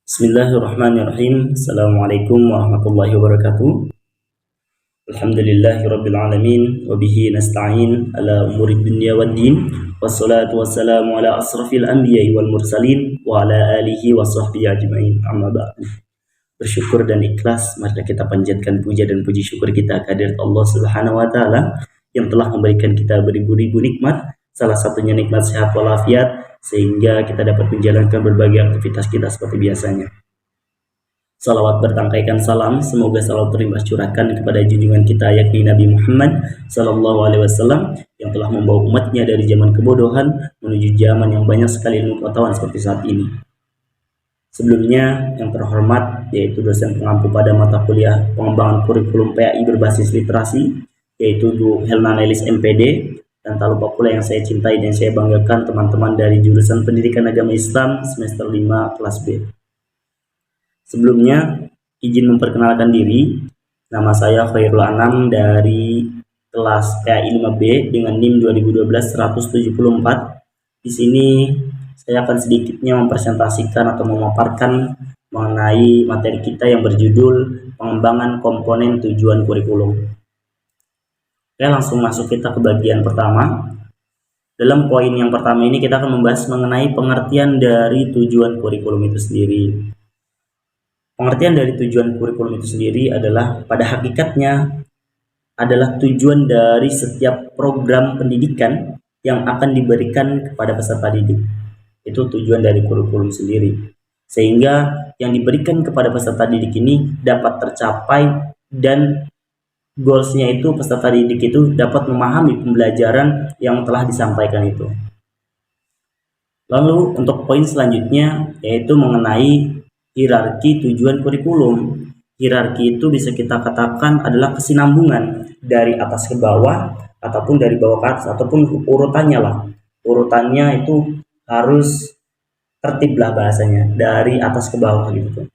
Bismillahirrahmanirrahim. Assalamualaikum warahmatullahi wabarakatuh. Alhamdulillahirabbil alamin wa bihi nasta'in ala umurid dunya waddin. Wassalatu wassalamu ala asrafil anbiya'i wal mursalin wa ala alihi wa sahbihi ajmain. Amma ba'du. Bersyukur dan ikhlas mari kita panjatkan puja dan puji syukur kita kehadirat Allah Subhanahu wa taala yang telah memberikan kita beribu-ribu nikmat, salah satunya nikmat sehat walafiat sehingga kita dapat menjalankan berbagai aktivitas kita seperti biasanya. Salawat bertangkaikan salam semoga selalu terimbas curahkan kepada junjungan kita yakni Nabi Muhammad Sallallahu Alaihi Wasallam yang telah membawa umatnya dari zaman kebodohan menuju zaman yang banyak sekali ilmu pengetahuan seperti saat ini. Sebelumnya yang terhormat yaitu dosen pengampu pada mata kuliah pengembangan kurikulum PAI berbasis literasi yaitu Bu Helna Nelis MPD, dan tak lupa pula yang saya cintai dan saya banggakan teman-teman dari jurusan Pendidikan Agama Islam semester 5 kelas B. Sebelumnya, izin memperkenalkan diri. Nama saya Khairul Anam dari kelas PAI 5B dengan NIM 2012-174. Di sini saya akan sedikitnya mempresentasikan atau memaparkan mengenai materi kita yang berjudul pengembangan komponen tujuan kurikulum. Oke, langsung masuk kita ke bagian pertama. Dalam poin yang pertama ini kita akan membahas mengenai pengertian dari tujuan kurikulum itu sendiri. Pengertian dari tujuan kurikulum itu sendiri adalah pada hakikatnya adalah tujuan dari setiap program pendidikan yang akan diberikan kepada peserta didik. Itu tujuan dari kurikulum sendiri. Sehingga yang diberikan kepada peserta didik ini dapat tercapai dan goalsnya itu peserta didik itu dapat memahami pembelajaran yang telah disampaikan itu. Lalu untuk poin selanjutnya yaitu mengenai hierarki tujuan kurikulum. Hierarki itu bisa kita katakan adalah kesinambungan dari atas ke bawah ataupun dari bawah ke atas ataupun urutannya lah. Urutannya itu harus tertib lah bahasanya dari atas ke bawah gitu.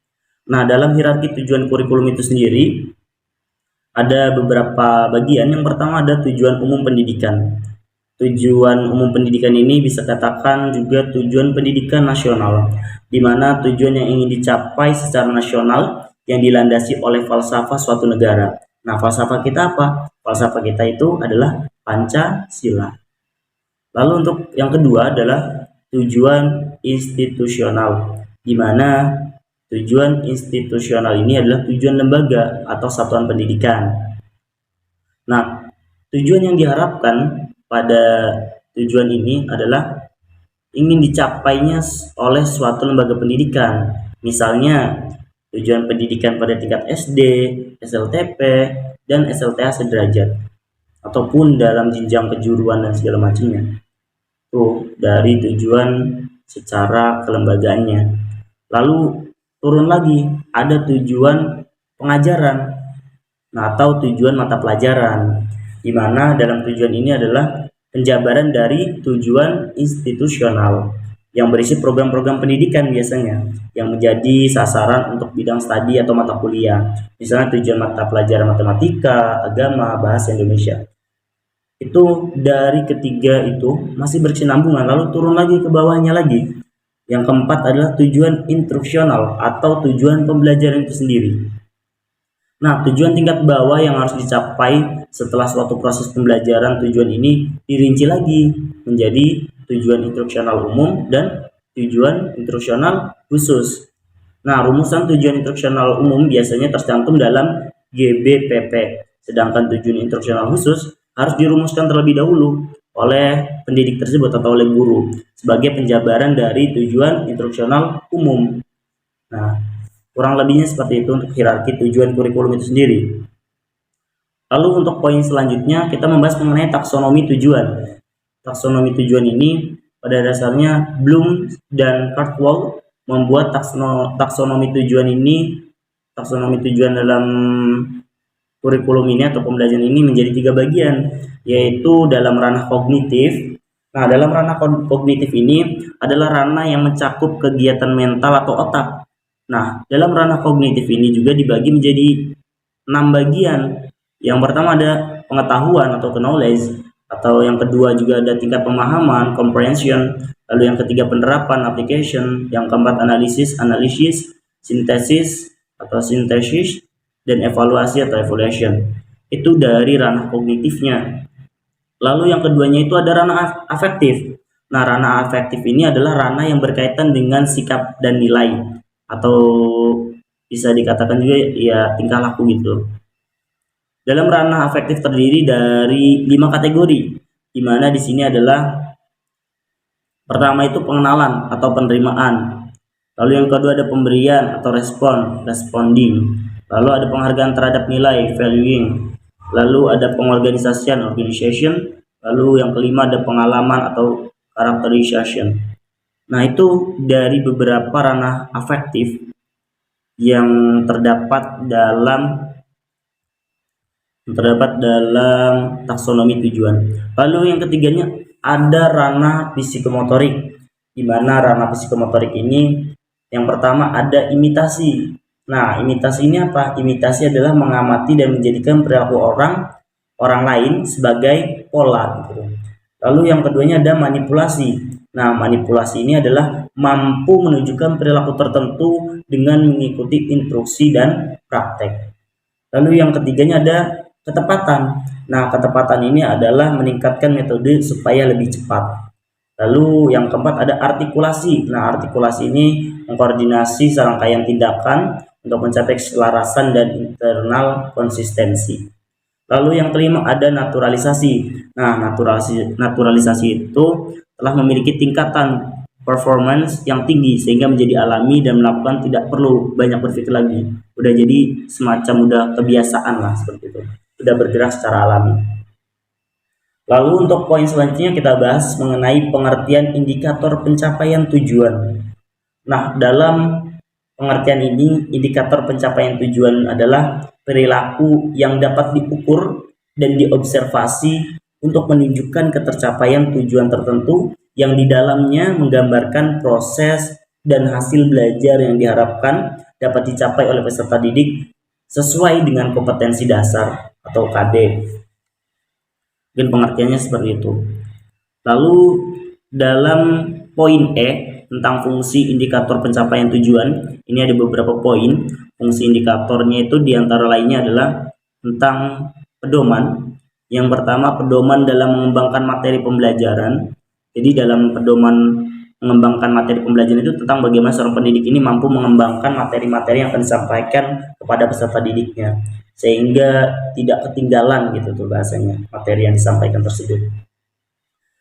Nah, dalam hierarki tujuan kurikulum itu sendiri ada beberapa bagian. Yang pertama ada tujuan umum pendidikan. Tujuan umum pendidikan ini bisa katakan juga tujuan pendidikan nasional, di mana tujuan yang ingin dicapai secara nasional yang dilandasi oleh falsafah suatu negara. Nah, falsafah kita apa? Falsafah kita itu adalah Pancasila. Lalu untuk yang kedua adalah tujuan institusional, di mana tujuan institusional ini adalah tujuan lembaga atau satuan pendidikan. Nah, tujuan yang diharapkan pada tujuan ini adalah ingin dicapainya oleh suatu lembaga pendidikan. Misalnya, tujuan pendidikan pada tingkat SD, SLTP, dan SLTA sederajat. Ataupun dalam jenjang kejuruan dan segala macamnya. Itu dari tujuan secara kelembagaannya. Lalu turun lagi, ada tujuan pengajaran, atau tujuan mata pelajaran, di mana dalam tujuan ini adalah penjabaran dari tujuan institusional yang berisi program-program pendidikan biasanya yang menjadi sasaran untuk bidang studi atau mata kuliah. Misalnya tujuan mata pelajaran matematika, agama, bahasa Indonesia. Itu dari ketiga itu masih berkesinambungan, lalu turun lagi ke bawahnya lagi. Yang keempat adalah tujuan instruksional atau tujuan pembelajaran itu sendiri. Nah, tujuan tingkat bawah yang harus dicapai setelah suatu proses pembelajaran, tujuan ini dirinci lagi menjadi tujuan instruksional umum dan tujuan instruksional khusus. Nah, rumusan tujuan instruksional umum biasanya tercantum dalam GBPP, sedangkan tujuan instruksional khusus harus dirumuskan terlebih dahulu oleh pendidik tersebut atau oleh guru sebagai penjabaran dari tujuan instruksional umum. Nah, kurang lebihnya seperti itu untuk hierarki tujuan kurikulum itu sendiri. Lalu untuk poin selanjutnya kita membahas mengenai taksonomi tujuan. Taksonomi tujuan ini pada dasarnya Bloom dan Cartwell membuat taksonomi tujuan ini, taksonomi tujuan dalam kurikulum ini atau pembelajaran ini menjadi 3 bagian, yaitu dalam ranah kognitif. Nah, dalam ranah kognitif ini adalah ranah yang mencakup kegiatan mental atau otak. Nah, dalam ranah kognitif ini juga dibagi menjadi 6 bagian. Yang pertama ada pengetahuan atau knowledge, atau yang kedua juga ada tingkat pemahaman, comprehension. Lalu yang ketiga penerapan, application. Yang keempat analisis, sintesis atau sintesis, dan evaluasi atau evaluation. Itu dari ranah kognitifnya. Lalu yang keduanya itu ada ranah afektif. Nah, ranah afektif ini adalah ranah yang berkaitan dengan sikap dan nilai, atau bisa dikatakan juga ya tingkah laku gitu. Dalam ranah afektif terdiri dari 5 kategori, di mana di sini adalah pertama itu pengenalan atau penerimaan. Lalu yang kedua ada pemberian atau responding. Lalu ada penghargaan terhadap nilai, valuing. Lalu ada pengorganisasian, organization. Lalu yang kelima ada pengalaman atau characterization. Nah, itu dari beberapa ranah afektif yang terdapat dalam taksonomi tujuan. Lalu yang ketiganya ada ranah psikomotorik, di mana ranah psikomotorik ini yang pertama ada imitasi. Nah, imitasi ini apa? Imitasi adalah mengamati dan menjadikan perilaku orang lain sebagai pola gitu. Lalu yang keduanya ada manipulasi. Nah, manipulasi ini adalah mampu menunjukkan perilaku tertentu dengan mengikuti instruksi dan praktek. Lalu yang ketiganya ada ketepatan. Nah, ketepatan ini adalah meningkatkan metode supaya lebih cepat. Lalu yang keempat ada artikulasi. Nah, artikulasi ini mengkoordinasi serangkaian tindakan untuk mencapai keselarasan dan internal konsistensi. Lalu yang kelima ada naturalisasi. Nah, naturalisasi itu telah memiliki tingkatan performance yang tinggi sehingga menjadi alami dan melakukan tidak perlu banyak berpikir lagi. Udah jadi semacam udah kebiasaan lah seperti itu. Udah bergerak secara alami. Lalu untuk poin selanjutnya kita bahas mengenai pengertian indikator pencapaian tujuan. Nah, dalam pengertian ini indikator pencapaian tujuan adalah perilaku yang dapat diukur dan diobservasi untuk menunjukkan ketercapaian tujuan tertentu yang di dalamnya menggambarkan proses dan hasil belajar yang diharapkan dapat dicapai oleh peserta didik sesuai dengan kompetensi dasar atau KD. Mungkin pengertiannya seperti itu. Lalu dalam poin E tentang fungsi indikator pencapaian tujuan, ini ada beberapa poin. Fungsi indikatornya itu diantara lainnya adalah tentang pedoman. Yang pertama, pedoman dalam mengembangkan materi pembelajaran. Jadi dalam pedoman mengembangkan materi pembelajaran itu tentang bagaimana seorang pendidik ini mampu mengembangkan materi-materi yang akan disampaikan kepada peserta didiknya, sehingga tidak ketinggalan gitu tuh bahasanya materi yang disampaikan tersebut.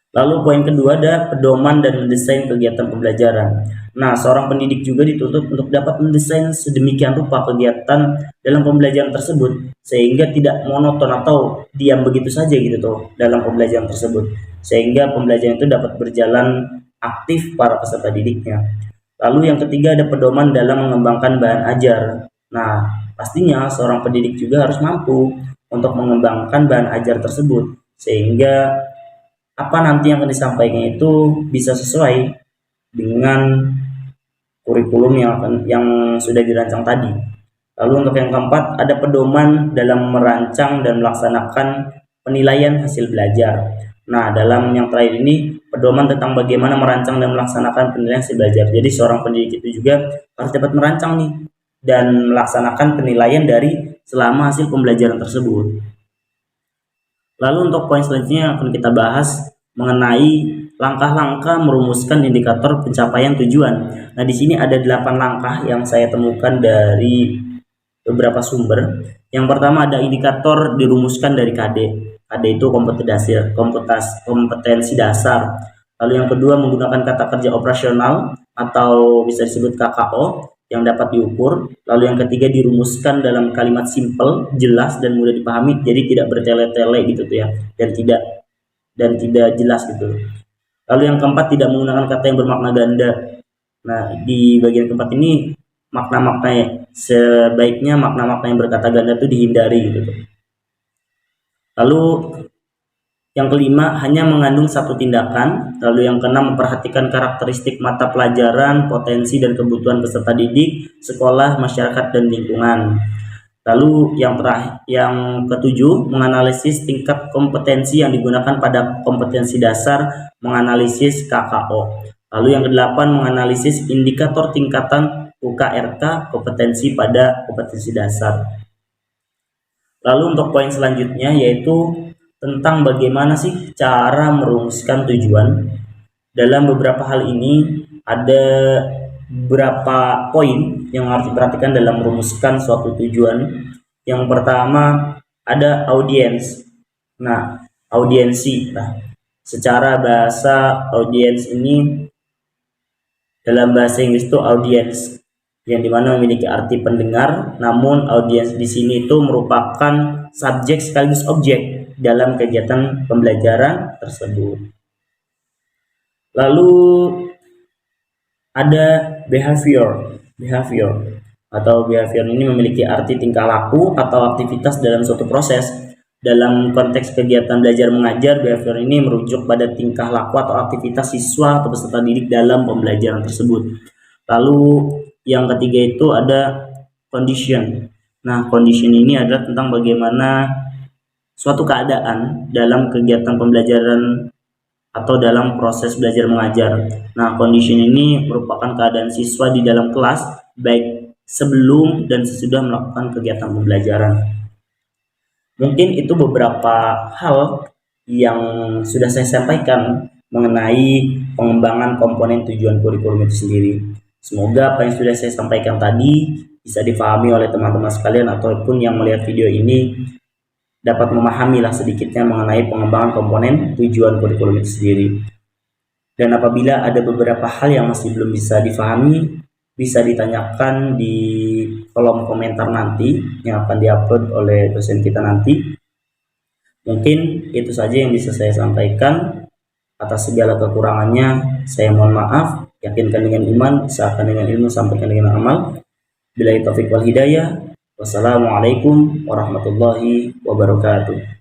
Lalu poin kedua ada pedoman dan mendesain kegiatan pembelajaran. Nah, seorang pendidik juga dituntut untuk dapat mendesain sedemikian rupa kegiatan dalam pembelajaran tersebut sehingga tidak monoton atau diam begitu saja gitu tuh dalam pembelajaran tersebut, sehingga pembelajaran itu dapat berjalan aktif para peserta didiknya. Lalu yang ketiga ada pedoman dalam mengembangkan bahan ajar. Nah, pastinya seorang pendidik juga harus mampu untuk mengembangkan bahan ajar tersebut sehingga apa nanti yang akan disampaikan itu bisa sesuai dengan kurikulum yang sudah dirancang tadi. Lalu untuk yang keempat ada pedoman dalam merancang dan melaksanakan penilaian hasil belajar. Nah, dalam yang terakhir ini pedoman tentang bagaimana merancang dan melaksanakan penilaian hasil belajar. Jadi seorang pendidik itu juga harus dapat merancang nih dan melaksanakan penilaian dari selama hasil pembelajaran tersebut. Lalu untuk poin selanjutnya akan kita bahas mengenai langkah-langkah merumuskan indikator pencapaian tujuan. Nah, di sini ada 8 langkah yang saya temukan dari beberapa sumber. Yang pertama ada indikator dirumuskan dari KD. KD itu kompetensi dasar. Lalu yang kedua menggunakan kata kerja operasional atau bisa disebut KKO yang dapat diukur. Lalu yang ketiga dirumuskan dalam kalimat simple, jelas dan mudah dipahami, jadi tidak bertele-tele gitu tuh ya, dan tidak jelas gitu. Lalu yang keempat tidak menggunakan kata yang bermakna ganda. Nah, di bagian keempat ini makna-makna sebaiknya makna-makna yang berkata ganda itu dihindari gitu tuh. Lalu yang kelima hanya mengandung satu tindakan. Lalu yang keenam memperhatikan karakteristik mata pelajaran, potensi dan kebutuhan peserta didik, sekolah, masyarakat dan lingkungan. Lalu yang ketujuh menganalisis tingkat kompetensi yang digunakan pada kompetensi dasar, menganalisis KKO. Lalu yang kedelapan menganalisis indikator tingkatan UKRK, kompetensi pada kompetensi dasar. Lalu untuk poin selanjutnya yaitu tentang bagaimana sih cara merumuskan tujuan. Dalam beberapa hal ini ada beberapa poin yang harus diperhatikan dalam merumuskan suatu tujuan. Yang pertama ada audiens. Nah, audiensi. Nah, secara bahasa audiens ini dalam bahasa Inggris itu audience yang dimana memiliki arti pendengar, namun audiens di sini itu merupakan subjek sekaligus objek dalam kegiatan pembelajaran tersebut. Lalu ada behavior atau behavior ini memiliki arti tingkah laku atau aktivitas dalam suatu proses. Dalam konteks kegiatan belajar mengajar, behavior ini merujuk pada tingkah laku atau aktivitas siswa atau peserta didik dalam pembelajaran tersebut. Lalu yang ketiga itu ada condition. Nah, condition ini adalah tentang bagaimana suatu keadaan dalam kegiatan pembelajaran atau dalam proses belajar mengajar. Nah, condition ini merupakan keadaan siswa di dalam kelas baik sebelum dan sesudah melakukan kegiatan pembelajaran. Mungkin itu beberapa hal yang sudah saya sampaikan mengenai pengembangan komponen tujuan kurikulum itu sendiri. Semoga apa yang sudah saya sampaikan tadi bisa dipahami oleh teman-teman sekalian ataupun yang melihat video ini dapat memahami lah sedikitnya mengenai pengembangan komponen tujuan kurikulum itu sendiri. Dan apabila ada beberapa hal yang masih belum bisa dipahami, bisa ditanyakan di kolom komentar nanti yang akan diupload oleh dosen kita nanti. Mungkin itu saja yang bisa saya sampaikan. Atas segala kekurangannya, saya mohon maaf. Yakinkan dengan iman, usahakan dengan ilmu, sampaikan dengan amal. Billahi taufiq wal hidayah. Wassalamualaikum warahmatullahi wabarakatuh.